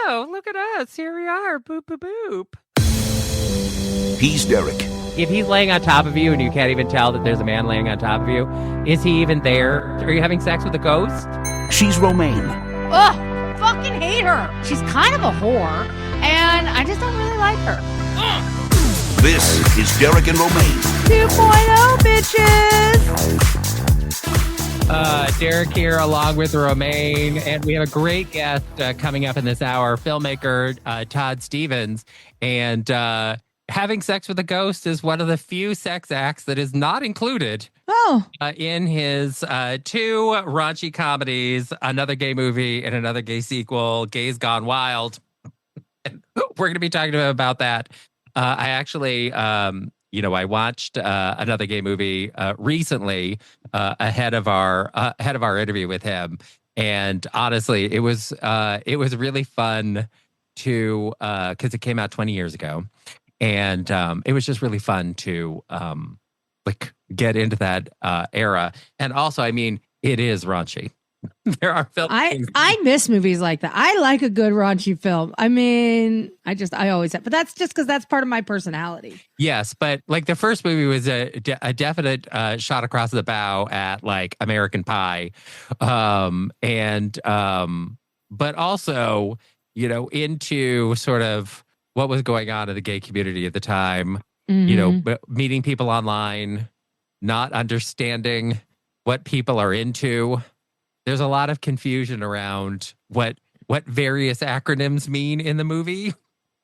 oh, look at us. Here we are. Boop, boop, boop. He's Derek. If he's laying on top of you and you can't even tell that there's a man laying on top of you, is he even there? Are you having sex with a ghost? She's Romaine. Ugh, fucking hate her. She's kind of a whore, and I just don't really like her. This is Derek and Romaine. 2.0, bitches. Derek here along with Romaine, and we have a great guest coming up in this hour, filmmaker Todd Stephens. And having sex with a ghost is one of the few sex acts that is not included in his two raunchy comedies, Another Gay Movie and Another Gay Sequel, Gays Gone Wild. And we're going to be talking to him about that. I actually... I watched Another Gay Movie recently ahead of our interview with him, and honestly, it was really fun to because it came out 20 years ago, and it was just really fun to get into that era. And also, I mean, it is raunchy. There are films. I miss movies like that. I like a good raunchy film. I mean, I always have, but that's just because that's part of my personality. Yes, but like the first movie was a definite shot across the bow at like American Pie, but also into sort of what was going on in the gay community at the time. Mm-hmm. Meeting people online, not understanding what people are into. There's a lot of confusion around what various acronyms mean in the movie.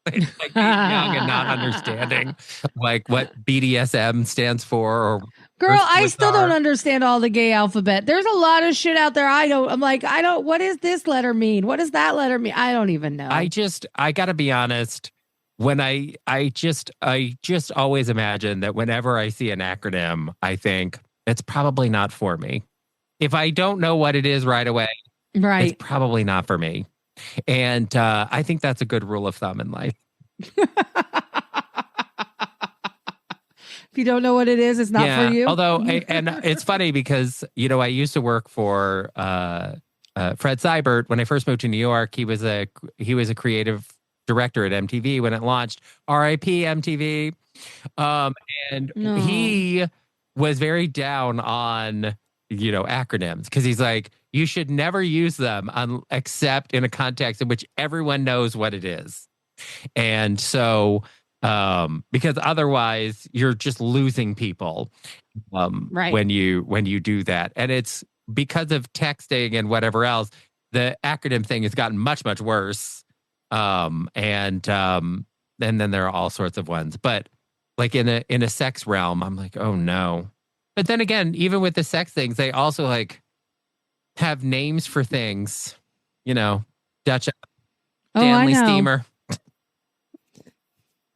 like being young and not understanding like what BDSM stands for. Or girl, I still don't understand all the gay alphabet. There's a lot of shit out there. I don't, what does this letter mean? What does that letter mean? I don't even know. I gotta be honest. When I just always imagine that whenever I see an acronym, I think it's probably not for me. If I don't know what it is right away, it's probably not for me. And I think that's a good rule of thumb in life. If you don't know what it is, it's not for you. Although, and it's funny because, I used to work for Fred Seibert. When I first moved to New York, he was a creative director at MTV when it launched. R.I.P. MTV. He was very down on acronyms, because he's like, you should never use them except in a context in which everyone knows what it is. And so because otherwise you're just losing people when you do that. And it's because of texting and whatever else, the acronym thing has gotten much, much worse. And then there are all sorts of ones. But like in a sex realm, I'm like, oh no. But then again, even with the sex things, they also like have names for things, Dutch Stanley Steamer.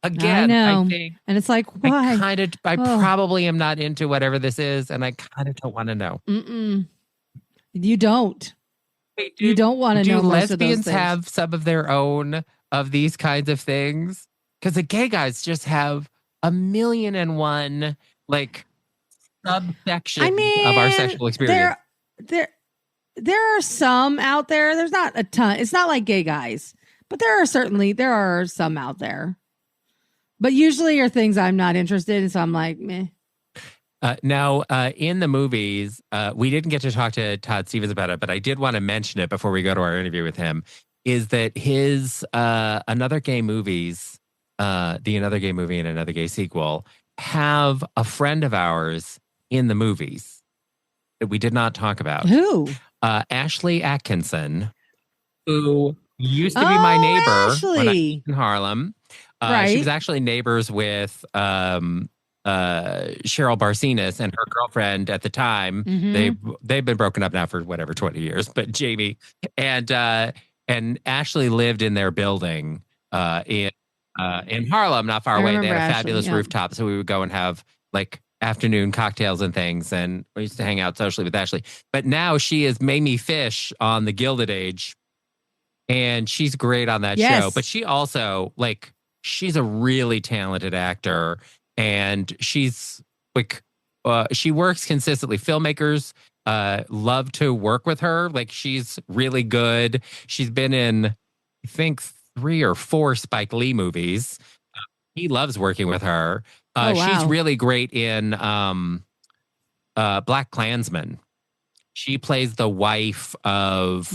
Again, I think, and it's like, why? I probably am not into whatever this is, and I kind of don't want to know. You don't. Wait, you don't want to know. Do lesbians have some of their own of these kinds of things? Because the gay guys just have 1,000,001 like subsection of our sexual experience. There are some out there. There's not a ton. It's not like gay guys, but there are some out there. But usually are things I'm not interested in, so I'm like, meh. Now, in the movies, we didn't get to talk to Todd Stephens about it, but I did want to mention it before we go to our interview with him, is that his Another Gay Movies, the Another Gay Movie and Another Gay Sequel, have a friend of ours in the movies that we did not talk about. Who? Ashley Atkinson, who used to be my neighbor when I was in Harlem. She was actually neighbors with Cheryl Barcenas and her girlfriend at the time. Mm-hmm. They've been broken up now for 20 years, but Jamie and Ashley lived in their building in Harlem, not far away. They had a fabulous rooftop, so we would go and have like afternoon cocktails and things, and we used to hang out socially with Ashley. But now she is Mamie Fish on The Gilded Age, and she's great on that show. But she also she's a really talented actor, and she's like she works consistently. Filmmakers love to work with her. Like, she's really good. She's been in think 3 or 4 Spike Lee movies. He loves working with her. Oh, wow. She's really great in Black Klansman. She plays the wife of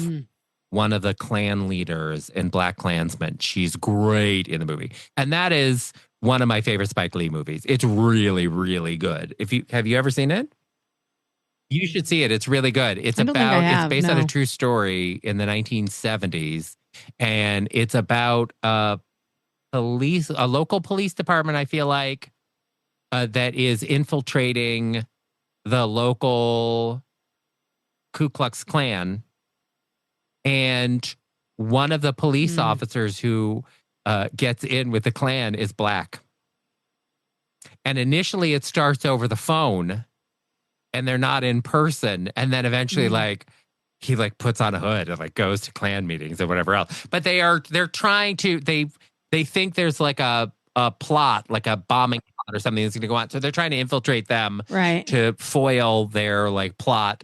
one of the Klan leaders in Black Klansman. She's great in the movie. And that is one of my favorite Spike Lee movies. It's really, really good. Have you ever seen it? You should see it. It's really good. It's based on a true story in the 1970s. And it's about a local police department, I feel like, that is infiltrating the local Ku Klux Klan. And one of the police officers who gets in with the Klan is Black. And initially it starts over the phone and they're not in person. And then eventually he puts on a hood and goes to Klan meetings or whatever else. But they're trying to, they think there's a plot, like a bombing plot or something that's going to go on. So they're trying to infiltrate them to foil their plot.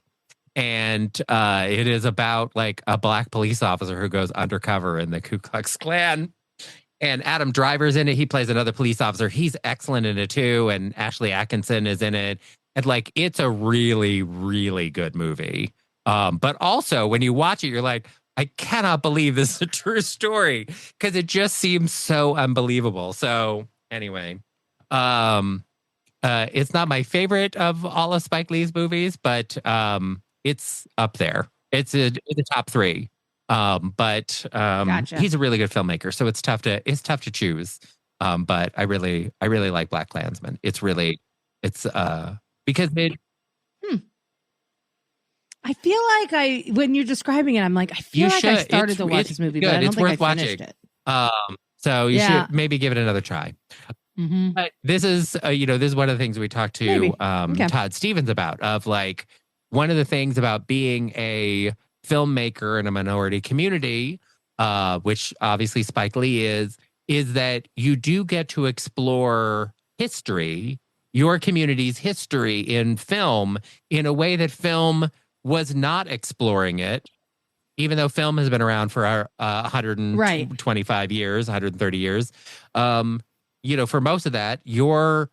And it is about a Black police officer who goes undercover in the Ku Klux Klan. And Adam Driver's in it. He plays another police officer. He's excellent in it too. And Ashley Atkinson is in it. And it's a really, really good movie. But also when you watch it, you're like, I cannot believe this is a true story because it just seems so unbelievable. So anyway, it's not my favorite of all of Spike Lee's movies, but it's up there. It's in the top 3. But Gotcha. He's a really good filmmaker, so it's tough to choose. But I really like Black Klansman. It's because it. I feel like when you're describing it, I'm like, I feel like I started to watch this movie, but I don't think I finished it. So you should maybe give it another try. Mm-hmm. But this is this is one of the things we talked to Todd Stephens about, of one of the things about being a filmmaker in a minority community, which obviously Spike Lee is that you do get to explore history, your community's history in film, in a way that film was not exploring it, even though film has been around for 125 years, 130 years. For most of that, your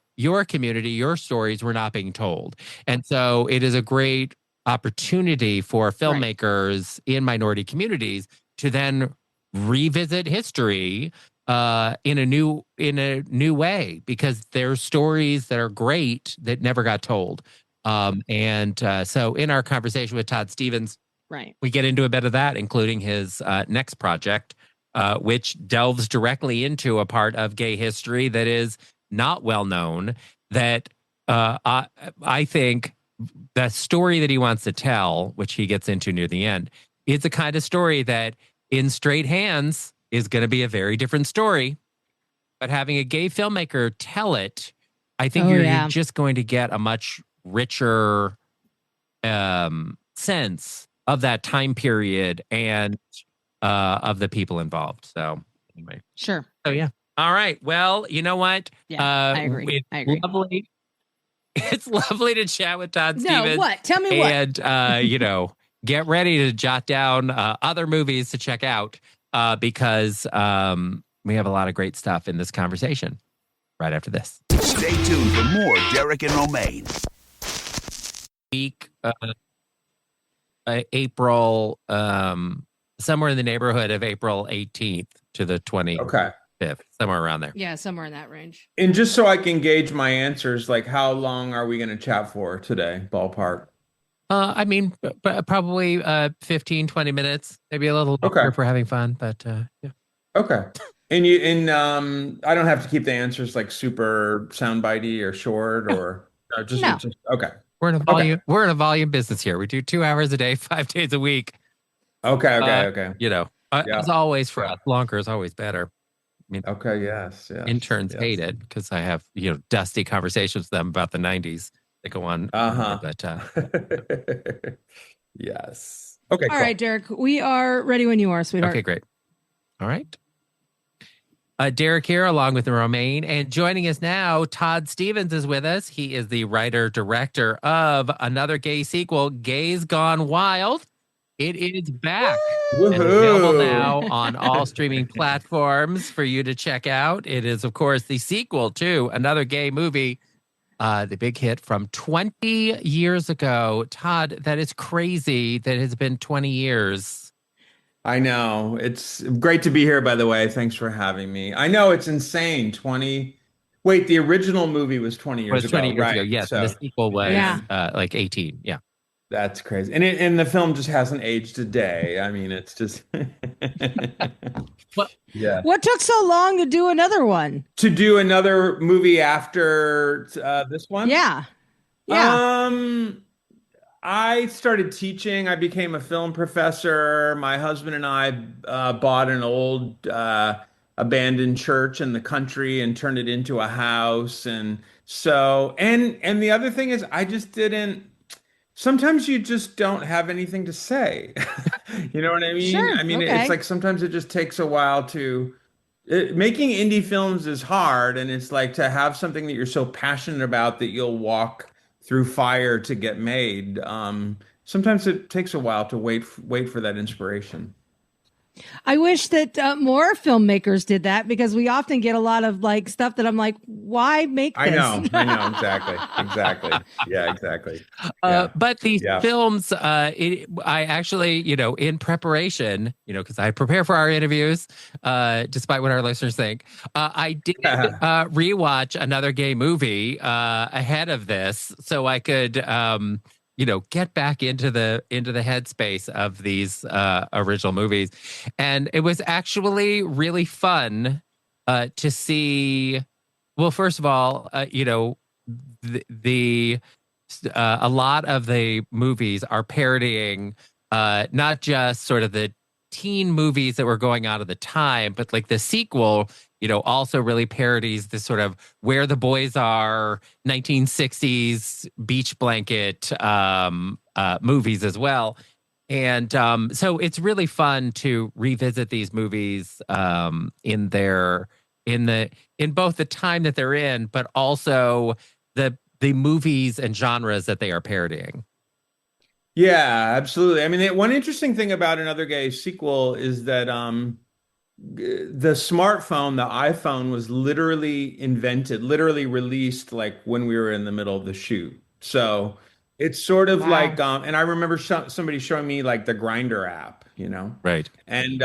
community, your stories were not being told. And so it is a great opportunity for filmmakers in minority communities to then revisit history in a new way, because there's stories that are great that never got told. So in our conversation with Todd Stephens, we get into a bit of that, including his next project, which delves directly into a part of gay history that is not well known, that I think the story that he wants to tell, which he gets into near the end, is the kind of story that in straight hands is going to be a very different story. But having a gay filmmaker tell it, I think you're just going to get a much richer sense of that time period and of the people involved. So anyway. Sure. So yeah. All right. Well, you know what? Yeah, I agree. It's lovely to chat with Todd Stephens. No, what? Tell me what. And, get ready to jot down other movies to check out because we have a lot of great stuff in this conversation right after this. Stay tuned for more Derek and Romaine. Week, April, somewhere in the neighborhood of April 18th to the 25th, somewhere around there. Yeah, somewhere in that range. And just so I can gauge my answers, how long are we going to chat for today, ballpark? I mean, probably 15, 20 minutes, maybe a little longer if we're having fun, but yeah. Okay. And I don't have to keep the answers super soundbitey or short or just okay. We're in a volume business here. We do 2 hours a day, 5 days a week. Okay. As always for us, longer is always better. I mean, yes. Interns hate it because I have, dusty conversations with them about the 90s. They go on. But yes. Okay. All right, Derek, we are ready when you are, sweetheart. Okay, great. All right. Derek here, along with Romaine, and joining us now, Todd Stephens is with us. He is the writer-director of another gay sequel, Gays Gone Wild. It is back and available now Woohoo! on all streaming platforms for you to check out. It is, of course, the sequel to another gay movie, the big hit from 20 years ago. Todd, that is crazy that it has been 20 years. I know. It's great to be here, by the way. Thanks for having me. I know it's insane. 20. Wait, the original movie was 20 It years was 20 ago, years ago, right? yes. And the So sequel was Yeah. like 18. Yeah. that's crazy. And the film just hasn't aged a day. I mean, it's just Well, yeah. What took so long to do another one? To do another movie after this one? Yeah. Yeah. Um, I started teaching. I became a film professor. My husband and I bought an old abandoned church in the country and turned it into a house. And so, and the other thing is, I just didn't. Sometimes you just don't have anything to say. You know what I mean? Sure. I mean, it's Okay. like sometimes it just takes a while to. Making indie films is hard, and it's like to have something that you're so passionate about that you'll walk through fire to get made. Sometimes it takes a while to wait for that inspiration. I wish that more filmmakers did that because we often get a lot of like stuff that I'm like, why make this? I know, exactly. Yeah, exactly. Yeah, But these yeah. films, I actually, in preparation, because I prepare for our interviews, despite what our listeners think, I did rewatch another gay movie ahead of this, so I could, get back into the headspace of these original movies, and it was actually really fun to see. Well, first of all, the a lot of the movies are parodying not just sort of the teen movies that were going on at the time, but like the sequel, also really parodies this sort of Where the Boys Are 1960s beach blanket movies as well. And so it's really fun to revisit these movies in both the time that they're in, but also the movies and genres that they are parodying. Yeah, absolutely. I mean, one interesting thing about Another Gay sequel is that the smartphone, the iPhone, was literally released like when we were in the middle of the shoot. So it's sort of Wow. like, and I remember somebody showing me like the Grinder app, Right. and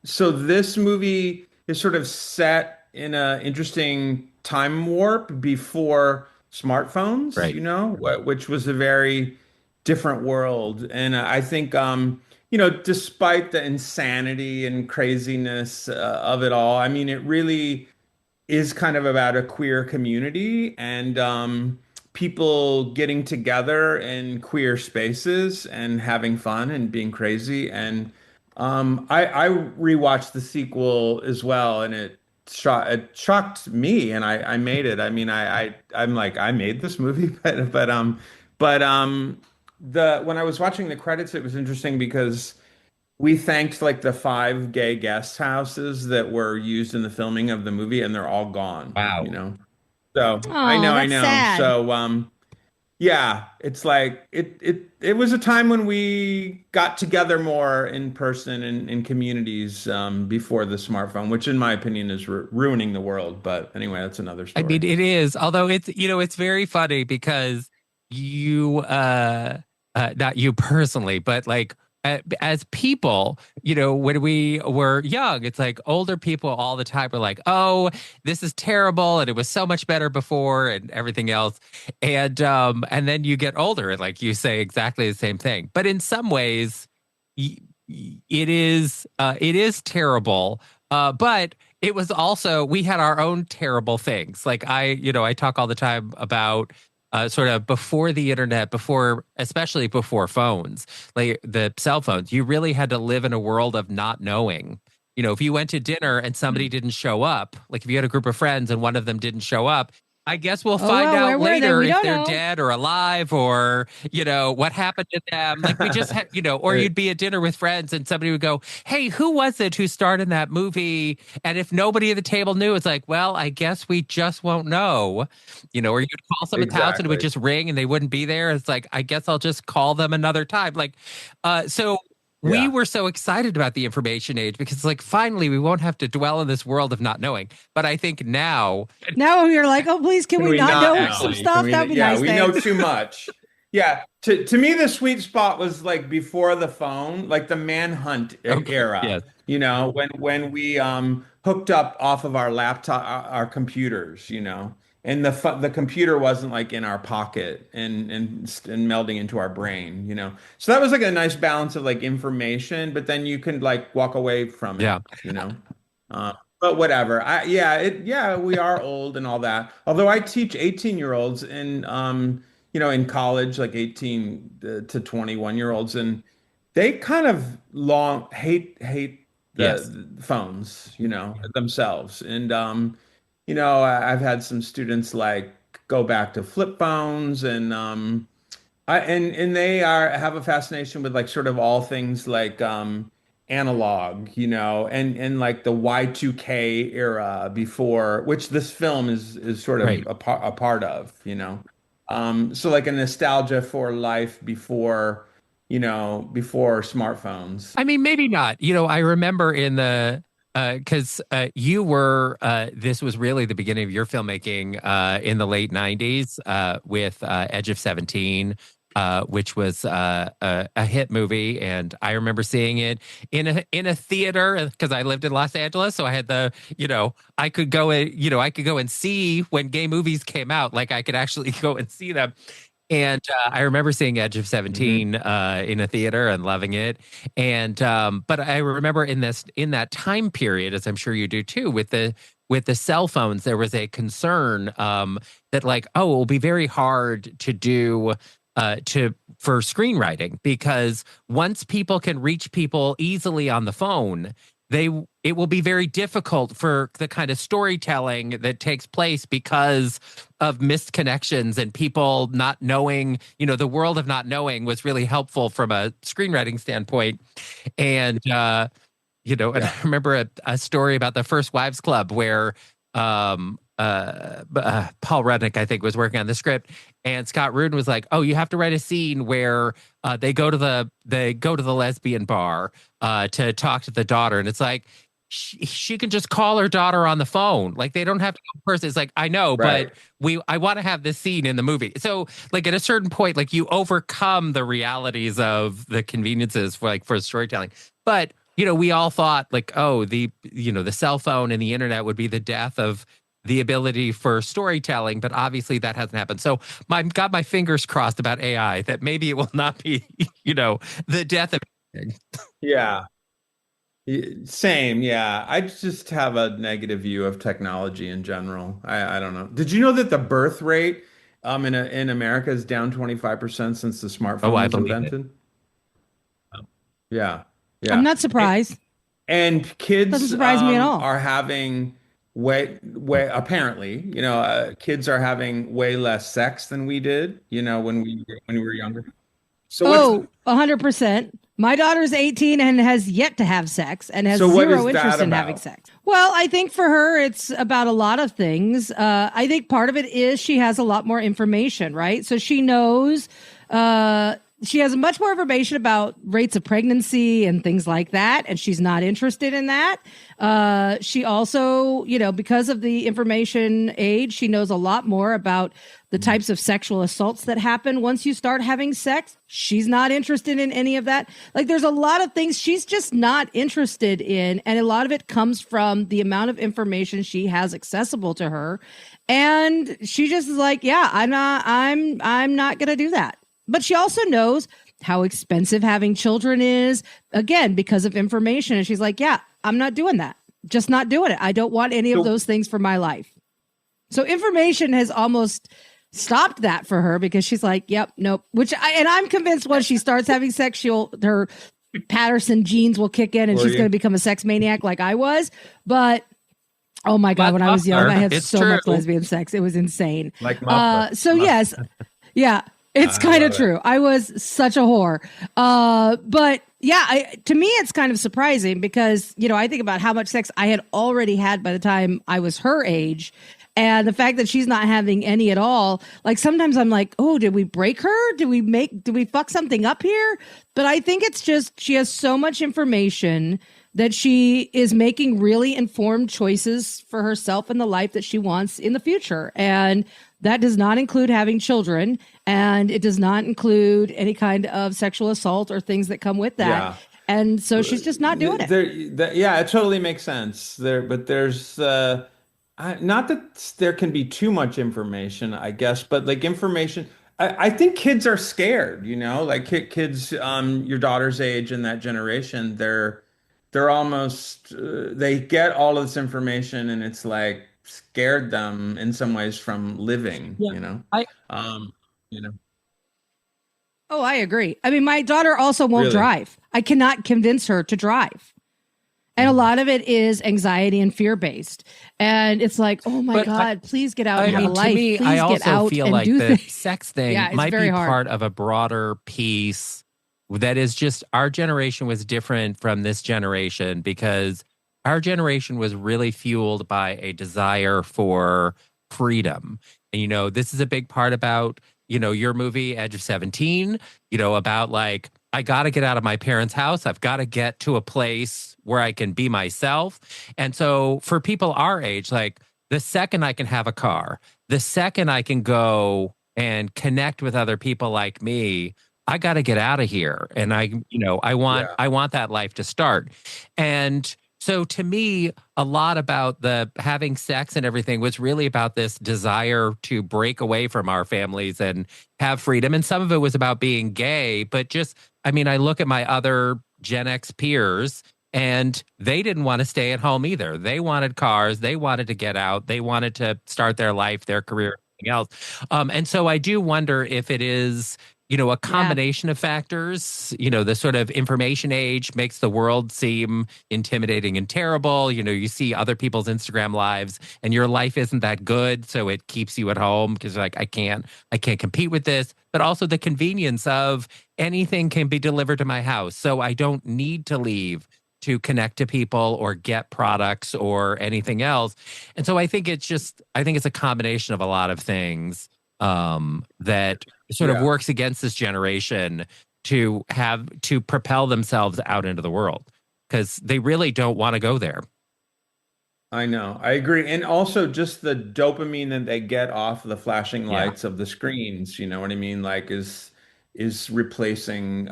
so this movie is sort of set in a interesting time warp before smartphones, Right. which was a very different world. And I think, despite the insanity and craziness of it all, I mean, it really is kind of about a queer community and people getting together in queer spaces and having fun and being crazy. And I rewatched the sequel as well, and it shocked me, and I made it. I mean, I'm like I made this movie, but the when I was watching the credits, it was interesting because we thanked like the five gay guest houses that were used in the filming of the movie, and they're all gone, Wow. So Oh, I that's know. sad. So yeah, it's like it was a time when we got together more in person in communities before the smartphone, which in my opinion is ruining the world. But anyway, that's another I story. mean, it is, although it's very funny because you, not you personally, but like as people, when we were young, it's like older people all the time were like, "Oh, this is terrible," and it was so much better before, and everything else. And then you get older, and like you say exactly the same thing. But in some ways, it is terrible. But it was also we had our own terrible things. Like I talk all the time about sort of before the internet, especially before phones, like the cell phones, you really had to live in a world of not knowing. If you went to dinner and somebody didn't show up, like if you had a group of friends and one of them didn't show up, I guess we'll Oh, find well, out where were they? later We if don't they're know. dead or alive or, what happened to them. Like we just had, or you'd be at dinner with friends and somebody would go, hey, who was it who starred in that movie? And if nobody at the table knew, it's like, well, I guess we just won't know, or you'd call someone's house and it would Exactly. just ring and they wouldn't be there. It's like, I guess I'll just call them another time. Like, so we Yeah. were so excited about the information age because like finally we won't have to dwell in this world of not knowing. But I think now Now you're like, oh, please, can we not know some know? stuff? That would be nice. We know Thanks. too much. Yeah. To me, the sweet spot was like before the phone, like the manhunt era. Yes. When we hooked up off of our laptop, our computers, and the computer wasn't like in our pocket and melding into our brain. So that was like a nice balance of like information, but then you can like walk away from it, Yeah. But whatever. We are old and all that. Although I teach 18-year-olds in college, like 18 to 21-year-olds, and they kind of long hate Yes. the phones, themselves. And I've had some students like go back to flip phones and they have a fascination with like sort of all things like analog, and like the Y2K era before, which this film is sort of Right. a part of. So like a nostalgia for life before smartphones. I mean, maybe not. I remember in the because you were this was really the beginning of your filmmaking in the late 90s with Edge of 17, which was a hit movie, and I remember seeing it in a theater because I lived in Los Angeles, so I had I could go and see when gay movies came out, like I could actually go and see them. And I remember seeing Edge of 17 in a theater and loving it. And but I remember in that time period, as I'm sure you do too, with the cell phones, there was a concern that like, oh, it will be very hard to do for screenwriting because once people can reach people easily on the phone, it will be very difficult for the kind of storytelling that takes place because of missed connections and people not knowing, the world of not knowing was really helpful from a screenwriting standpoint. And, and I remember a story about the First Wives Club where Paul Rudnick, I think, was working on the script, and Scott Rudin was like, "Oh, you have to write a scene where they go to the lesbian bar to talk to the daughter," and it's like she can just call her daughter on the phone, like they don't have to go in person. It's like I know, Right. but I want to have this scene in the movie. So, like at a certain point, like you overcome the realities of the conveniences for storytelling, but. We all thought like, oh, the cell phone and the internet would be the death of the ability for storytelling, but obviously that hasn't happened. So I've got my fingers crossed about AI that maybe it will not be, the death of anything. Yeah. Same. Yeah. I just have a negative view of technology in general. I don't know. Did you know that the birth rate in America is down 25% since the Oh, smartphone I was believe it. invented? Yeah. I'm Yeah. not surprised. And kids Doesn't surprise me at all. are having way apparently, kids are having way less sex than we did, when we were younger. So Oh, 100%. My daughter's 18 and has yet to have sex and has So what zero is that interest in about? having sex. Well, I think for her, it's about a lot of things. I think part of it is she has a lot more information, right? So she knows, she has much more information about rates of pregnancy and things like that, and she's not interested in that. She also, because of the information age, she knows a lot more about the types of sexual assaults that happen once you start having sex. She's not interested in any of that. Like there's a lot of things she's just not interested in, and a lot of it comes from the amount of information she has accessible to her. And she just is like, yeah, I'm not going to do that. But she also knows how expensive having children is, again, because of information. And she's like, yeah, I'm not doing that. Just not doing it. I don't want any of those things for my life. So information has almost stopped that for her because she's like, yep, nope. And I'm convinced once she starts having sex, her Patterson genes will kick in and she's going to become a sex maniac like I was. But Oh my God. Like When I was young, I Muffler, had it's so true. much lesbian sex. It was insane. Like Muffler. So Muffler. yes, yeah, it's I kind of love it. true. I was such a whore. But yeah, to me, it's kind of surprising because, I think about how much sex I had already had by the time I was her age. And the fact that she's not having any at all, like sometimes I'm like, oh, did we break her? Did we fuck something up here? But I think it's just she has so much information that she is making really informed choices for herself and the life that she wants in the future. And that does not include having children, and it does not include any kind of sexual assault or things that come with that. Yeah. And so she's just not doing it. Yeah, it totally makes sense there, but there's not that there can be too much information, I guess, but like information, I think kids are scared, like kids, your daughter's age and that generation, they're almost, they get all of this information and it's like scared them in some ways from living, Yeah. I um, you know, Oh, I agree. I mean, my daughter also won't really. drive. I cannot convince her to drive. And a Mhm. lot of it is anxiety and fear based. And it's like, oh my but God, please get out I and have a mean, to life. me, I Please get also out feel and like do the things. sex thing Yeah, it's might very be hard. part of a broader piece that is just our generation was different from this generation because our generation was really fueled by a desire for freedom. And, this is a big part about, your movie, Edge of 17, about like, I got to get out of my parents' house. I've got to get to a place where I can be myself. And so for people our age, like the second I can have a car, the second I can go and connect with other people like me, I got to get out of here. And I want Yeah. I want that life to start. And so to me, a lot about the having sex and everything was really about this desire to break away from our families and have freedom. And some of it was about being gay, but just, I mean, I look at my other Gen X peers and they didn't want to stay at home either. They wanted cars, they wanted to get out, they wanted to start their life, their career, everything else. And so I do wonder if it is, a Yeah. combination of factors. The sort of information age makes the world seem intimidating and terrible. You see other people's Instagram lives and your life isn't that good. So it keeps you at home because like, I can't compete with this. But also the convenience of anything can be delivered to my house. So I don't need to leave to connect to people or get products or anything else. And so I think it's a combination of a lot of things that sort of Yeah. works against this generation to propel themselves out into the world because they really don't want to go there. I know. I agree. And also just the dopamine that they get off the flashing Yeah. lights of the screens, you know what I mean? Like is replacing the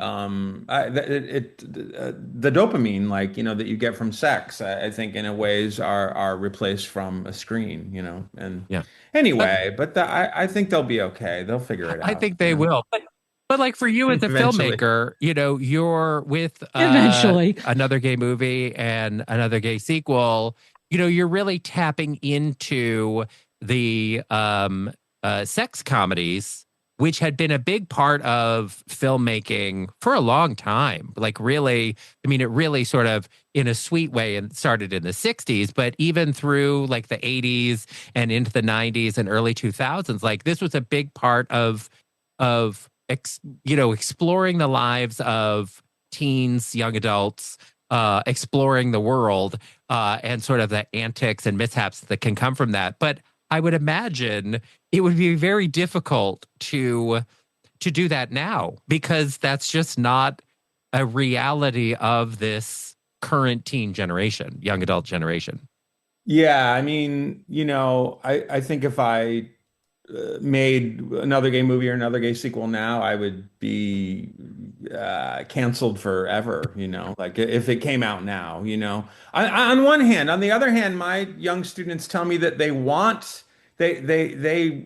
dopamine like, that you get from sex, I think in a ways are replaced from a screen, And Yeah. But anyway, but I think they'll be okay. They'll figure it I out, think they will. But like for you as a eventually. filmmaker, you're with Eventually. another gay movie and another gay sequel, you're really tapping into the sex comedies, which had been a big part of filmmaking for a long time. Like really, I mean, it really sort of in a sweet way and started in the 60s, but even through like the 80s and into the 90s and early 2000s, like this was a big part of exploring the lives of teens, young adults, exploring the world, and sort of the antics and mishaps that can come from that. But I would imagine it would be very difficult to do that now because that's just not a reality of this current teen generation, young adult generation. Yeah, I mean, I think if I made another gay movie or another gay sequel now, I would be canceled forever, like if it came out now. On one hand, on the other hand, my young students tell me that they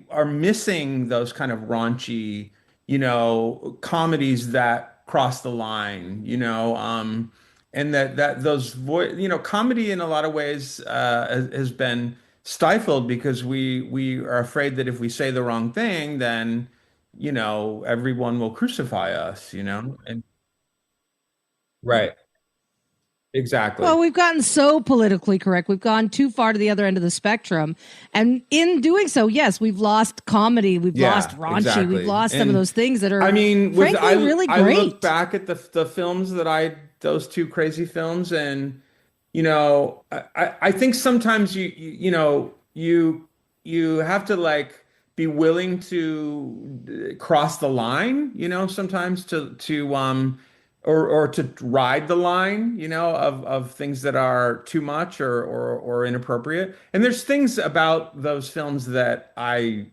are missing those kind of raunchy, comedies that cross the line, and that those comedy in a lot of ways has been stifled because we are afraid that if we say the wrong thing, then everyone will crucify us, and right. Exactly. Well, we've gotten so politically correct. We've gone too far to the other end of the spectrum. And in doing so, yes, we've lost comedy. We've lost Yeah, raunchy. We've exactly. lost some of And those things that I are, mean, with frankly, really I look great. back at the films that I those two crazy films, and I think sometimes you have to like be willing to cross the line, sometimes to or to ride the line, of things that are too much or inappropriate. And there's things about those films that I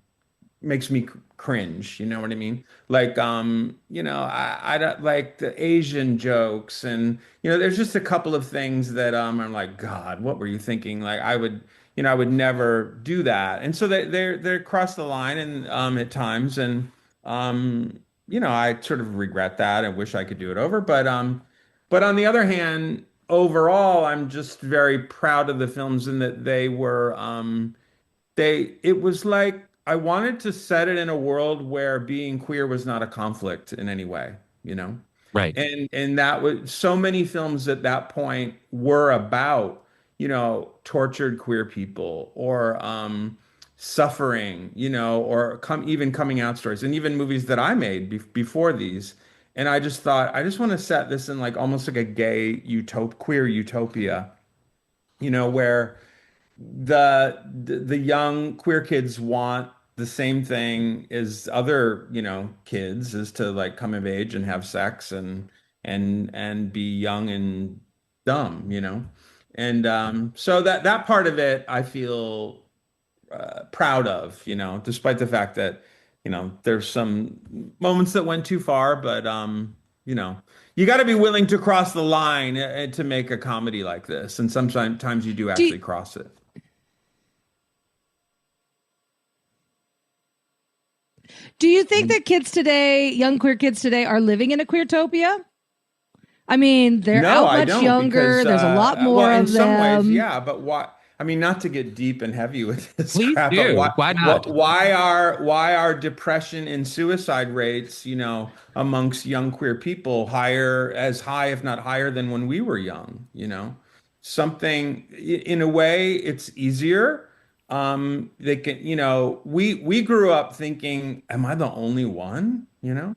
makes me cringe. You know what I mean? Like, I don't like the Asian jokes, and there's just a couple of things that I'm like, God, what were you thinking? Like, I would never do that. And so they cross the line, and at times, and I sort of regret that. I wish I could do it over, but on the other hand, overall, I'm just very proud of the films and that it was like I wanted to set it in a world where being queer was not a conflict in any way, you know? Right. And that was so many films at that point were about, tortured queer people or suffering, or even coming out stories, and even movies that I made before these. And I just thought, I just want to set this in like almost like a gay queer utopia, where the young queer kids want the same thing as other, kids, is to like come of age and have sex and be young and dumb, And so that part of it I feel proud of, despite the fact that, there's some moments that went too far, but you know, you got to be willing to cross the line to make a comedy like this, and sometimes you do Do you, actually cross it. do you think that kids today, young queer kids today, are living in a queertopia? I mean, they're No, out I much don't, younger. because There's a lot well, more in of some ways, them. yeah, but why? I mean, not to get deep and heavy with this Please crap, but do. Why not? why are depression and suicide rates, amongst young queer people as high, if not higher, than when we were young, Something in a way, it's easier. They can, we grew up thinking, am I the only one? You know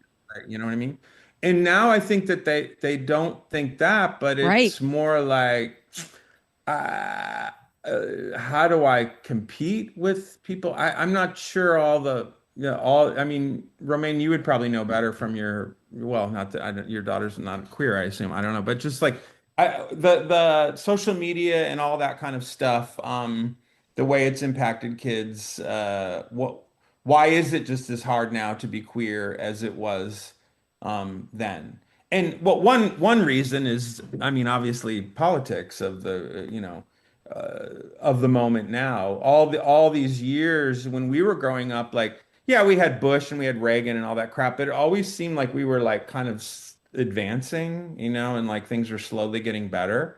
what I mean? And now I think that they don't think that, but Right. it's more like, uh, how do I compete with people? I'm not sure I mean, Romaine, you would probably know better from well, not that your daughter's not queer, I assume. I don't know, but just like the social media and all that kind of stuff, the way it's impacted kids, why is it just as hard now to be queer as it was then? And one reason is, I mean, obviously politics of the moment now. All these years when we were growing up, like, yeah, we had Bush and we had Reagan and all that crap, but it always seemed like we were like kind of advancing, and like things were slowly getting better,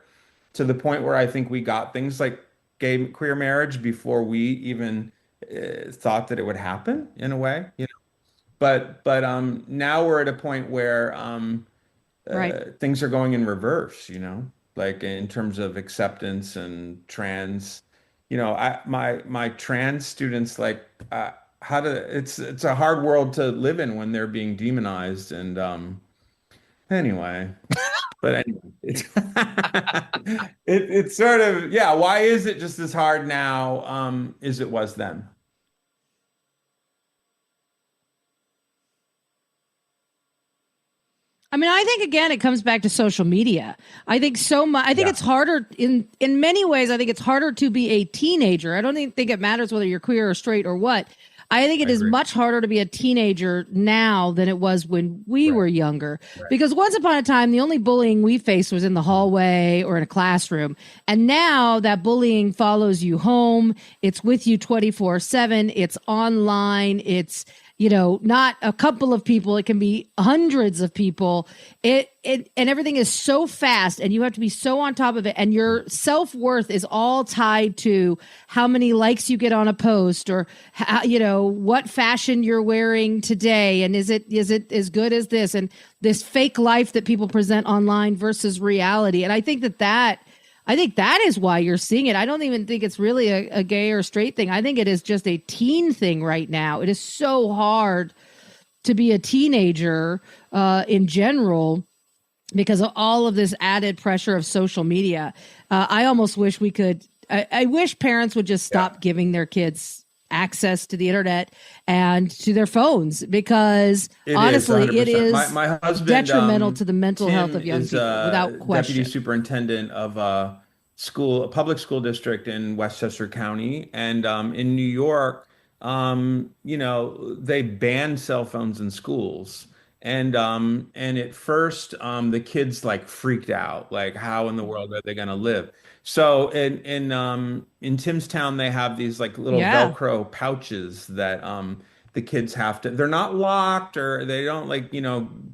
to the point where I think we got things like gay queer marriage before we even thought that it would happen, in a way, but now we're at a point where Right. things are going in reverse, like in terms of acceptance and trans. My trans students, like, it's a hard world to live in when they're being demonized, and anyway. But anyway, it's sort of, yeah, why is it just as hard now as it was then? I mean, I think again, it comes back to social media. I think so much. I think Yeah, it's harder in many ways. I think it's harder to be a teenager. I don't even think it matters whether you're queer or straight or what. I think I it is agree. much harder to be a teenager now than it was when we Right, were younger. right. Because once upon a time, the only bullying we faced was in the hallway or in a classroom. And now that bullying follows you home. It's with you 24/7. It's online. not a couple of people, it can be hundreds of people. It and everything is so fast, and you have to be so on top of it, and your self-worth is all tied to how many likes you get on a post, or what fashion you're wearing today, and is it as good as this, and this fake life that people present online versus reality. And I think that is why you're seeing it. I don't even think it's really a gay or straight thing. I think it is just a teen thing right now. It is so hard to be a teenager in general because of all of this added pressure of social media. I almost wish we could. I wish parents would just stop giving their kids access to the internet and to their phones, because honestly, it is my husband, detrimental to the mental Tim health of young is people, without question. deputy superintendent of a public school district in Westchester County, and in New York, they banned cell phones in schools. And at first, the kids like freaked out, like how in the world are they going to live? So in Tim's town, they have these like little Yeah. Velcro pouches that the kids have to. They're not locked, or they don't like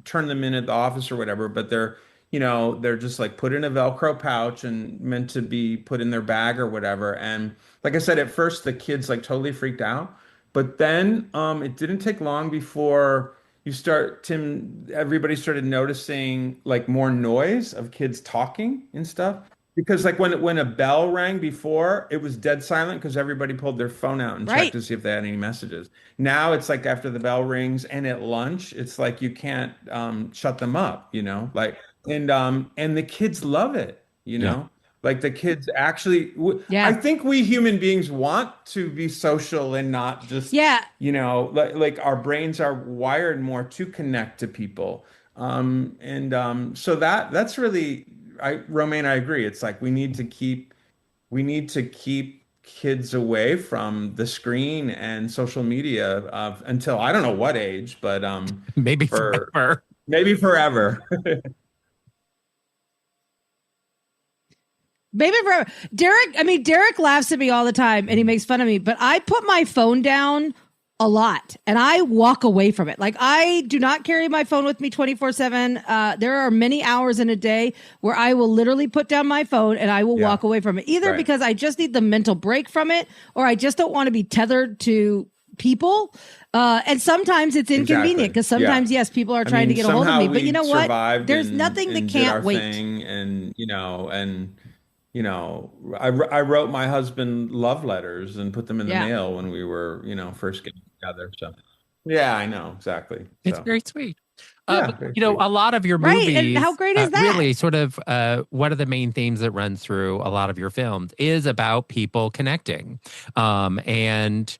turn them in at the office or whatever, but they're just like put in a Velcro pouch and meant to be put in their bag or whatever. And like I said, at first the kids like totally freaked out, but then it didn't take long before everybody started noticing like more noise of kids talking and stuff. Because like when a bell rang before, it was dead silent because everybody pulled their phone out and checked Right. to see if they had any messages. Now it's like after the bell rings and at lunch, it's like you can't shut them up, like and the kids love it, Yeah. like the kids actually. I Yeah. think we human beings want to be social and not just Yeah. like our brains are wired more to connect to people. And so that's really, Romaine, I agree. It's like we need to keep kids away from the screen and social media until I don't know what age, but Maybe for forever. maybe forever. Baby forever. Derek laughs at me all the time and he makes fun of me, but I put my phone down a lot and I walk away from it. Like, I do not carry my phone with me 24/7. There are many hours in a day where I will literally put down my phone and I will Yeah. walk away from it, either Right. because I just need the mental break from it, or I just don't want to be tethered to people. And sometimes it's inconvenient because Exactly. Yeah. sometimes, yes, people are I trying to mean, get a hold of somehow me, but we you know what? survived There's and nothing that did can't our wait. thing, I wrote my husband love letters and put them in the Yeah. mail when we were, first getting together. So yeah, I know exactly. It's So very sweet. yeah, But, very sweet. a lot of your Right. And how movies, great is that? really sort of one of the main themes that runs through a lot of your films is about people connecting. And,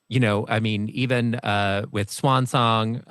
even with Swan Song,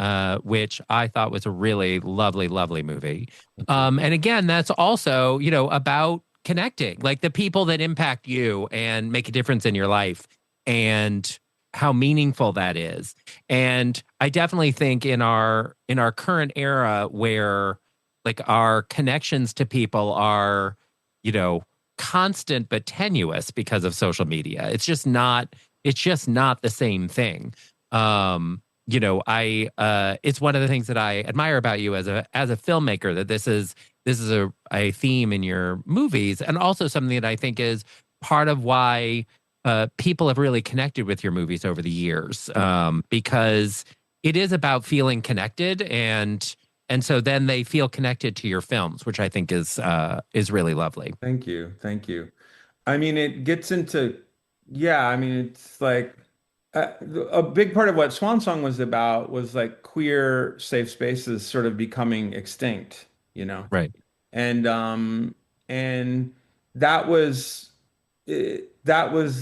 which I thought was a really lovely, lovely movie. And again, that's also, about connecting, like the people that impact you and make a difference in your life, and how meaningful that is. And I definitely think in our current era, where like our connections to people are, you know, constant but tenuous because of social media. It's just not the same thing. It's one of the things that I admire about you as a filmmaker, that this is a theme in your movies, and also something that I think is part of why people have really connected with your movies over the years, because it is about feeling connected, and so then they feel connected to your films, which I think is really lovely. Thank you. Thank you. I mean, it gets into, yeah, I mean, it's like uh, a big part of what Swan Song was about was like queer safe spaces sort of becoming extinct, you know? Right. And and that was that was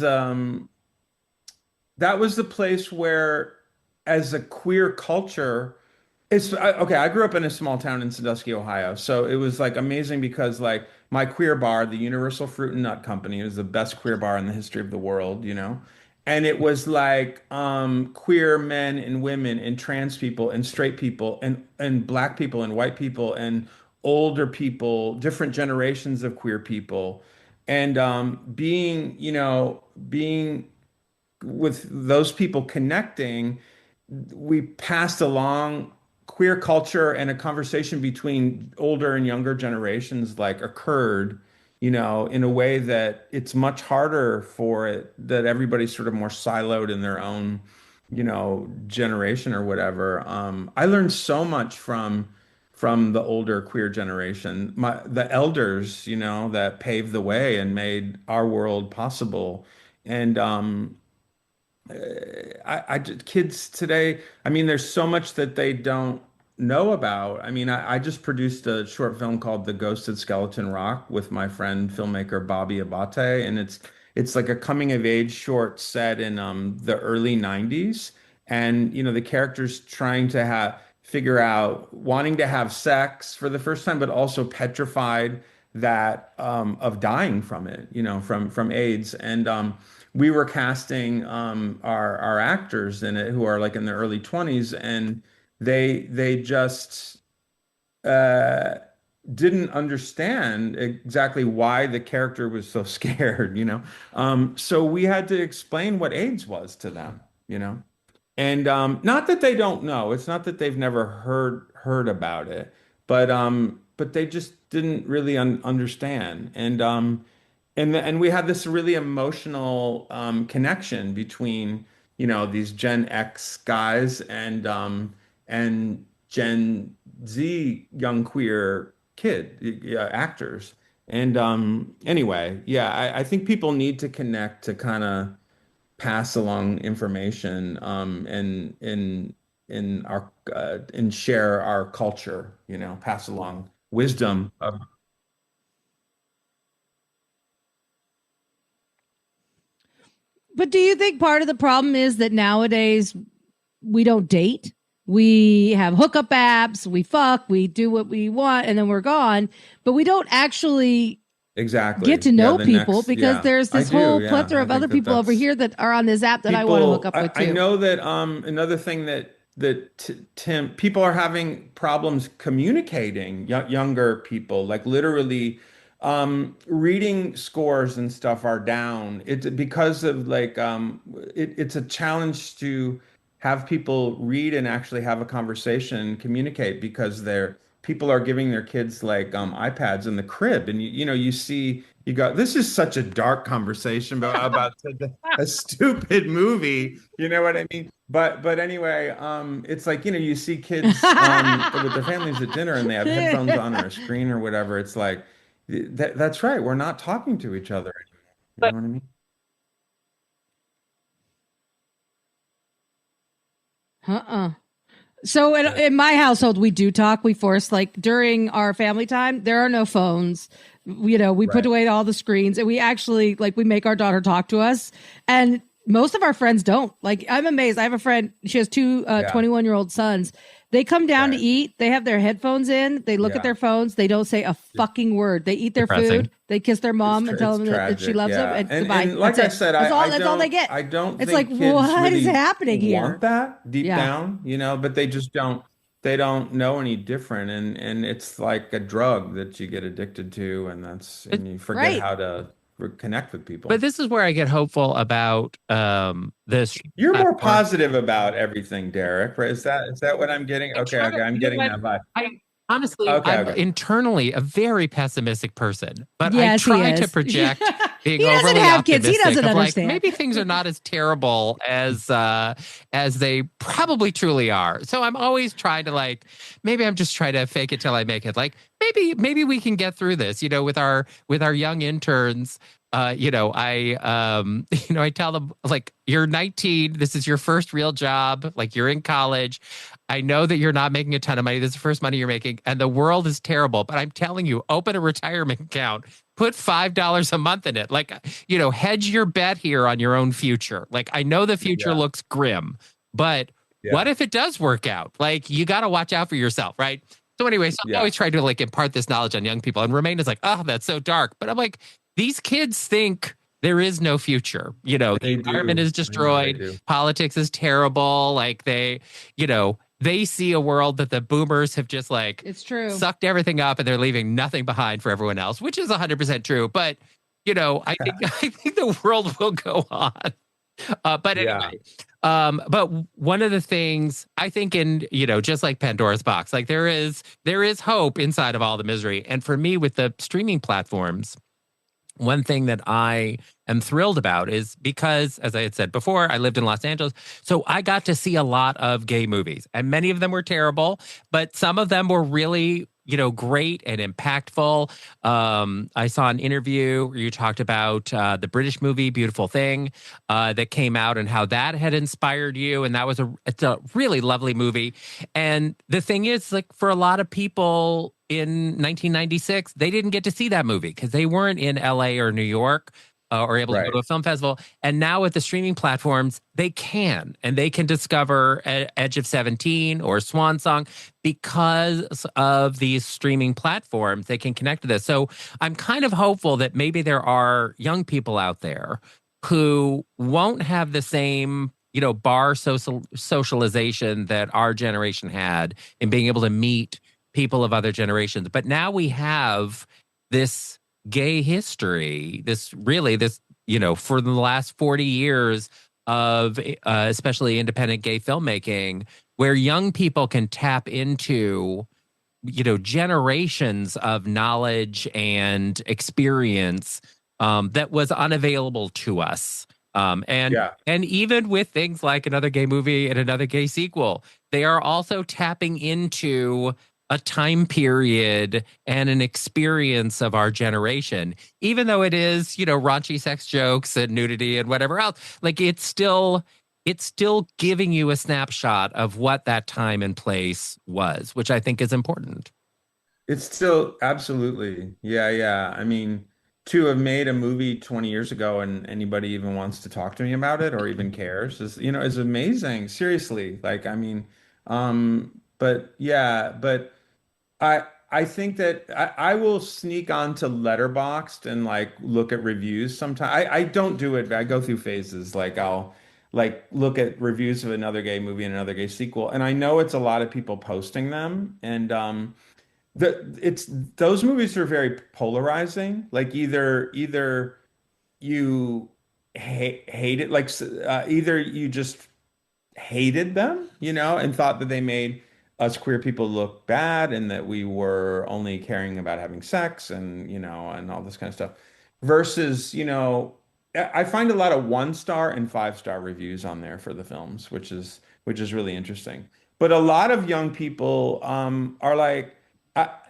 that was the place where, as a queer culture, okay. I grew up in a small town in Sandusky, Ohio, so it was like amazing because like my queer bar, the Universal Fruit and Nut Company, was the best queer bar in the history of the world, and it was like queer men and women and trans people and straight people and black people and white people and older people, different generations of queer people, and being with those people connecting. we passed along queer culture, and a conversation between older and younger generations like occurred, in a way that it's much harder for it, that everybody's sort of more siloed in their own, generation or whatever. I learned so much from the older queer generation, the elders, that paved the way and made our world possible. And kids today, I mean, there's so much that they don't know about. I mean, I just produced a short film called The Ghosted Skeleton Rock with my friend filmmaker Bobby Abate, and it's like a coming of age short set in the early 90s. And the characters trying to have figure out wanting to have sex for the first time, but also petrified that of dying from it, from AIDS. And we were casting our actors in it who are like in their early 20s, and they just uh, didn't understand exactly why the character was so scared. So we had to explain what AIDS was to them. And not that they don't know, it's not that they've never heard about it, but they just didn't really understand. And we had this really emotional connection between, these Gen X guys and Gen Z young queer actors. And anyway, yeah, I think people need to connect to kind of pass along information in our and share our culture, pass along wisdom of. But do you think part of the problem is that nowadays we don't date? We have hookup apps, we fuck, we do what we want, and then we're gone. But we don't actually Exactly. get to Yeah, know the people next, because yeah, there's I this do. whole Yeah, plethora I of think other that people over that's here that are on this app that I want to hook people. up with I too. know that another thing that Tim, people are having problems communicating, younger people, like literally reading scores and stuff are down. It's because of like it's a challenge to have people read and actually have a conversation and communicate because people are giving their kids like iPads in the crib, and you see you go, this is such a dark conversation about a stupid movie, you know what I mean? But anyway, it's like, you see kids with their families at dinner and they have headphones on or a screen or whatever. It's like that's right. We're not talking to each other anymore. You know what I mean? Uh-uh. So in my household, we do talk. We force like during our family time, there are no phones. We put Right. away all the screens, and we actually like we make our daughter talk to us. And most of our friends don't. Like I'm amazed. I have a friend. She has two Yeah. 21-year-old sons. They come down to Right. eat. They have their headphones in. They look at Yeah. their phones. They don't say a fucking word. They eat their Depressing. food. They kiss their mom and tell It's them that she tragic. loves them. Yeah. And And goodbye. and like I That's it. said, That's all. I That's all they don't get. I don't It's like think kids what is really happening here? want that deep Yeah. down, but they don't know any different, and it's like a drug that you get addicted to, and you forget Right. how to connect with people. But this is where I get hopeful about this You're more platform. positive about everything, Derek, right? Is that what I'm getting? I Okay, try okay, to- I'm you know getting what? that vibe. I honestly, Okay, I'm okay. internally a very pessimistic person, but I Yes, he try to is. project being He doesn't overly have kids. He optimistic doesn't of like understand. maybe things are not as terrible as they probably truly are. So I'm always trying to like maybe I'm just trying to fake it till I make it. Like maybe we can get through this. With our young interns. I I tell them like you're 19, this is your first real job, like you're in college. I know that you're not making a ton of money. This is the first money you're making, and the world is terrible. But I'm telling you, open a retirement account, put $5 a month in it. Like, hedge your bet here on your own future. Like, I know the future Yeah, looks grim, but what yeah, if it does work out? Like, you got to watch out for yourself, right? So anyway, I yeah. always try to like impart this knowledge on young people. And Romaine is like, oh, that's so dark. But I'm like, these kids think there is no future. The They environment do. is I know they destroyed. do. Politics is terrible. Like they see a world that the boomers have just like It's true. sucked everything up and they're leaving nothing behind for everyone else, which is 100% true. But, I think the world will go on. But Yeah. anyway, But one of the things I think in, just like Pandora's box, like there is hope inside of all the misery. And for me with the streaming platforms, one thing that I am thrilled about is because, as I had said before, I lived in Los Angeles. So I got to see a lot of gay movies, and many of them were terrible, but some of them were really, great and impactful. I saw an interview where you talked about the British movie Beautiful Thing that came out and how that had inspired you. And it's a really lovely movie. And the thing is, like, for a lot of people in 1996, they didn't get to see that movie because they weren't in LA or New York or able to go Right. to a film festival. And now with the streaming platforms, they can, and they can discover Edge of 17 or Swan Song because of these streaming platforms. They can connect to this. So I'm kind of hopeful that maybe there are young people out there who won't have the same bar socialization that our generation had in being able to meet people of other generations. But now we have this gay history, for the last 40 years of especially independent gay filmmaking, where young people can tap into, generations of knowledge and experience that was unavailable to us. And Yeah. and even with things like another gay movie and another gay sequel, they are also tapping into a time period and an experience of our generation, even though it is, raunchy sex jokes and nudity and whatever else. Like it's still giving you a snapshot of what that time and place was, which I think is important. It's still absolutely. Yeah, yeah. I mean, to have made a movie 20 years ago and anybody even wants to talk to me about it or even cares is amazing. Seriously. Like, I mean, but yeah, but I think that I will sneak onto Letterboxd and like look at reviews sometime. I don't do it, but I go through phases. Like I'll like look at reviews of another gay movie and another gay sequel, and I know it's a lot of people posting them, and it's those movies are very polarizing. Like either you hate it, like either you just hated them, and thought that they made us queer people look bad and that we were only caring about having sex and, and all this kind of stuff. Versus, I find a lot of 1 star and 5 star reviews on there for the films, which is really interesting. But a lot of young people are like,